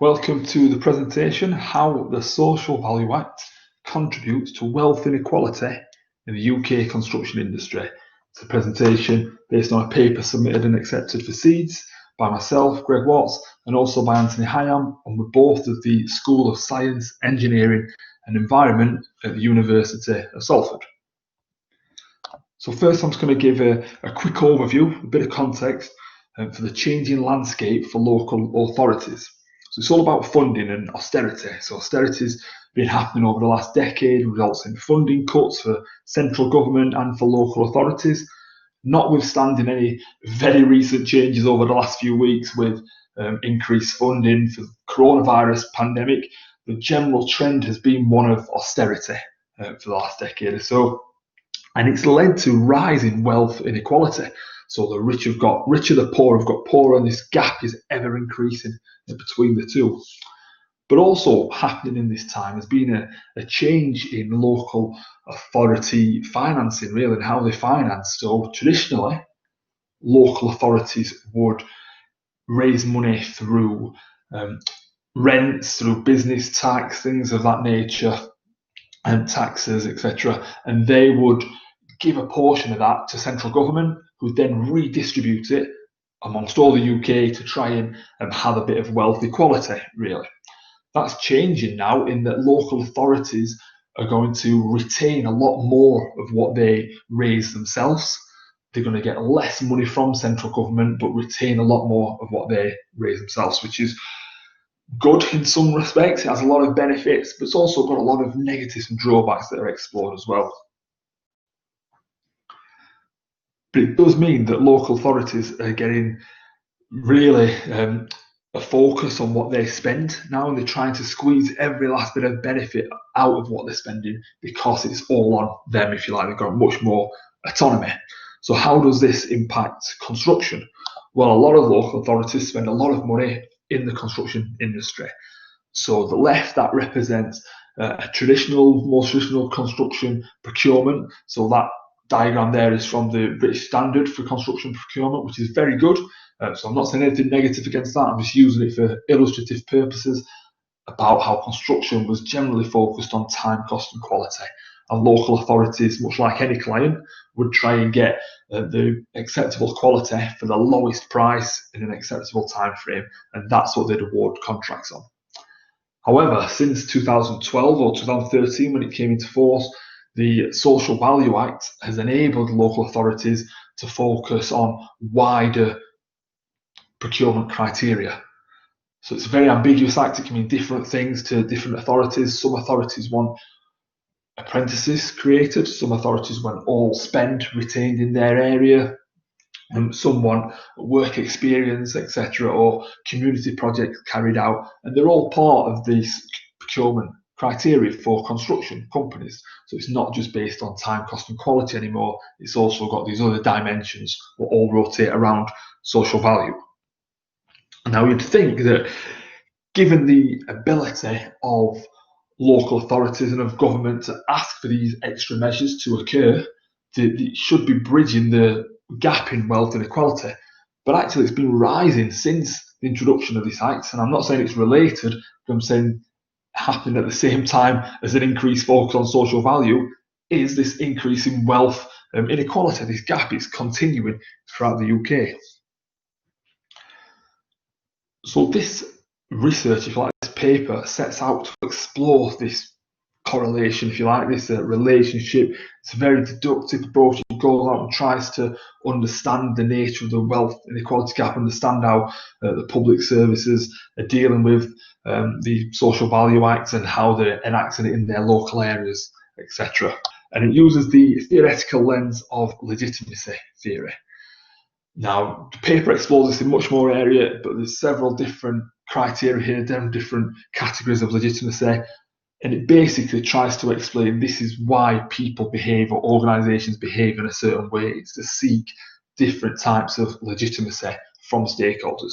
Welcome to the presentation, How the Social Value Act Contributes to Wealth Inequality in the UK Construction Industry. It's a presentation based on a paper submitted and accepted for Seeds by myself, Greg Watts, and also by Anthony Hyam, and we're both of the School of Science, Engineering and Environment at the University of Salford. So first I'm just going to give a quick overview, a bit of context for the changing landscape for local authorities. So it's all about funding and austerity. So austerity's been happening over the last decade, results in funding cuts for central government and for local authorities, notwithstanding any very recent changes over the last few weeks with increased funding for the coronavirus pandemic. The general trend has been one of austerity for the last decade or so. And it's led to rising wealth inequality. So the rich have got richer, the poor have got poorer, and this gap is ever increasing between the two. But also happening in this time has been a change in local authority financing, really, and how they finance. So traditionally, local authorities would raise money through rents, through business tax, things of that nature, and taxes, etc. And they would give a portion of that to central government, who then redistribute it amongst all the UK to try and have a bit of wealth equality, really. That's changing now in that local authorities are going to retain a lot more of what they raise themselves. They're going to get less money from central government, but retain a lot more of what they raise themselves, which is good in some respects. It has a lot of benefits, but it's also got a lot of negatives and drawbacks that are explored as well. But it does mean that local authorities are getting really a focus on what they spend now, and they're trying to squeeze every last bit of benefit out of what they're spending because it's all on them, if you like. They've got much more autonomy. So how does this impact construction? Well, a lot of local authorities spend a lot of money in the construction industry. So the left, that represents most traditional construction procurement. So that diagram there is from the British Standard for Construction Procurement, which is very good. So I'm not saying anything negative against that. I'm just using it for illustrative purposes about how construction was generally focused on time, cost and quality. And local authorities, much like any client, would try and get the acceptable quality for the lowest price in an acceptable time frame, and that's what they'd award contracts on. However, since 2012 or 2013, when it came into force, the Social Value Act has enabled local authorities to focus on wider procurement criteria. So it's a very ambiguous act. It can mean different things to different authorities. Some authorities want apprentices created, some authorities want all spend retained in their area, and some want work experience, etc., or community projects carried out, and they're all part of this procurement criteria for construction companies. So it's not just based on time, cost and quality anymore. It's also got these other dimensions that all rotate around social value. Now you'd think that given the ability of local authorities and of government to ask for these extra measures to occur, it should be bridging the gap in wealth inequality. But actually it's been rising since the introduction of this act, and I'm not saying it's related, but I'm saying happened at the same time as an increased focus on social value is this increase in wealth inequality. This gap is continuing throughout the UK. So this research, if you like, this paper sets out to explore this correlation, if you like, this relationship. It's a very deductive approach. It goes out and tries to understand the nature of the wealth inequality gap, understand how the public services are dealing with the Social Value Act and how they're enacting it in their local areas, etc. And it uses the theoretical lens of legitimacy theory. Now, the paper explores this in much more area, but there's several different criteria here, different categories of legitimacy, and it basically tries to explain this is why people behave or organisations behave in a certain way. It's to seek different types of legitimacy from stakeholders.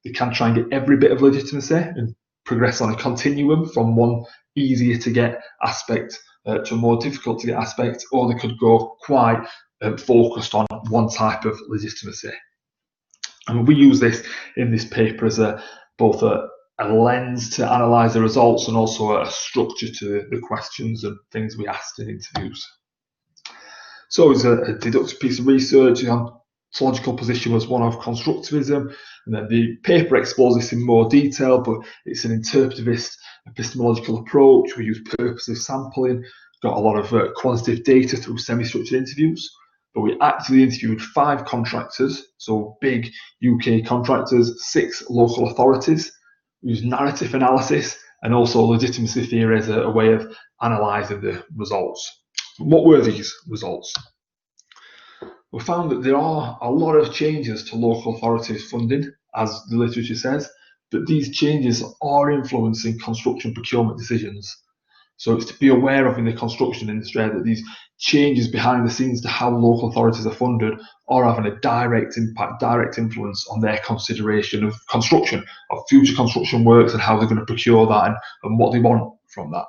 They can try and get every bit of legitimacy and progress on a continuum from one easier to get aspect to a more difficult to get aspect, or they could go quite focused on one type of legitimacy. And we use this in this paper as both a a lens to analyse the results and also a structure to the questions and things we asked in interviews. So it's a deductive piece of research. The ontological position was one of constructivism, and then the paper explores this in more detail, but it's an interpretivist epistemological approach. We use purposive sampling, got a lot of quantitative data through semi-structured interviews, but we actually interviewed 5 contractors, so big UK contractors, 6 local authorities. We used narrative analysis and also legitimacy theory as a way of analysing the results. What were these results? We found that there are a lot of changes to local authorities funding, as the literature says, but these changes are influencing construction procurement decisions. So it's to be aware of in the construction industry that these changes behind the scenes to how local authorities are funded are having a direct impact, direct influence on their consideration of construction, of future construction works and how they're going to procure that and what they want from that.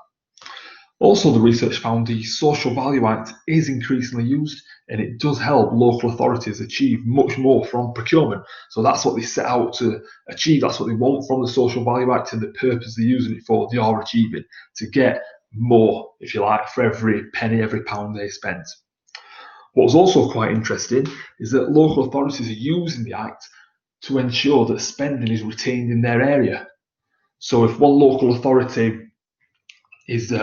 Also, the research found the Social Value Act is increasingly used, and it does help local authorities achieve much more from procurement. So that's what they set out to achieve. That's what they want from the Social Value Act, and the purpose they're using it for, they are achieving, to get more, if you like, for every penny, every pound they spend. What was also quite interesting is that local authorities are using the Act to ensure that spending is retained in their area. So if one local authority is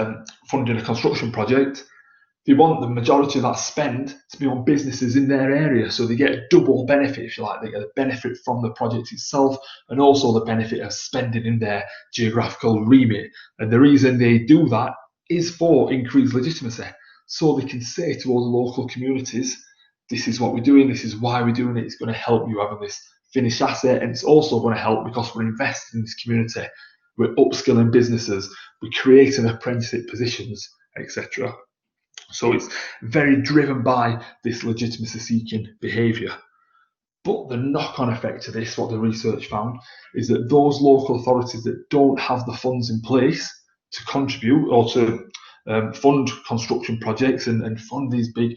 funding a construction project, they want the majority of that spend to be on businesses in their area, so they get a double benefit, if you like. They get a benefit from the project itself and also the benefit of spending in their geographical remit. And the reason they do that is for increased legitimacy, so they can say to all the local communities, this is what we're doing, this is why we're doing it, it's going to help you having this finished asset, and it's also going to help because we're investing in this community, we're upskilling businesses, we're creating apprenticeship positions, etc. So it's very driven by this legitimacy-seeking behaviour. But the knock-on effect of this, what the research found, is that those local authorities that don't have the funds in place to contribute or to fund construction projects and fund these big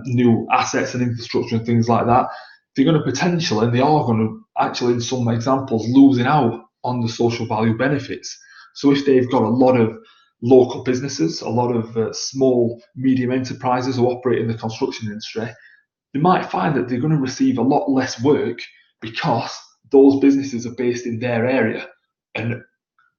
new assets and infrastructure and things like that, they're going to potentially, and they are going to actually, in some examples, losing out on the social value benefits. So if they've got a lot of local businesses, a lot of small, medium enterprises who operate in the construction industry, they might find that they're going to receive a lot less work because those businesses are based in their area, and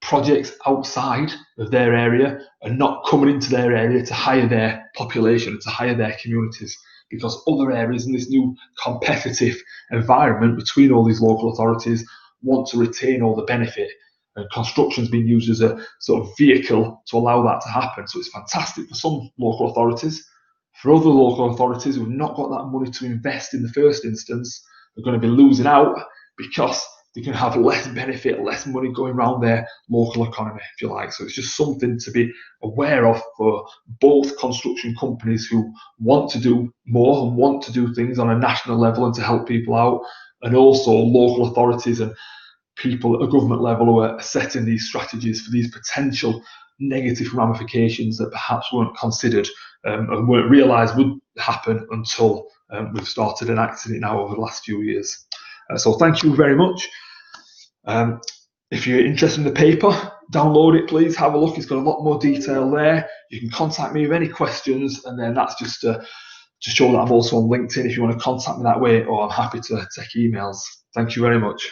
projects outside of their area are not coming into their area to hire their population, to hire their communities, because other areas in this new competitive environment between all these local authorities want to retain all the benefit. And construction's been used as a sort of vehicle to allow that to happen. So it's fantastic for some local authorities. For other local authorities who've not got that money to invest in the first instance, they're going to be losing out because they can have less benefit, less money going around their local economy, if you like. So it's just something to be aware of for both construction companies who want to do more and want to do things on a national level and to help people out, and also local authorities and people at a government level who are setting these strategies for these potential negative ramifications that perhaps weren't considered and weren't realised would happen until we've started enacting it now over the last few years. So thank you very much. If you're interested in the paper, download it, please, have a look. It's got a lot more detail there. You can contact me with any questions, and then that's just to show that I'm also on LinkedIn if you want to contact me that way, or I'm happy to take emails. Thank you very much.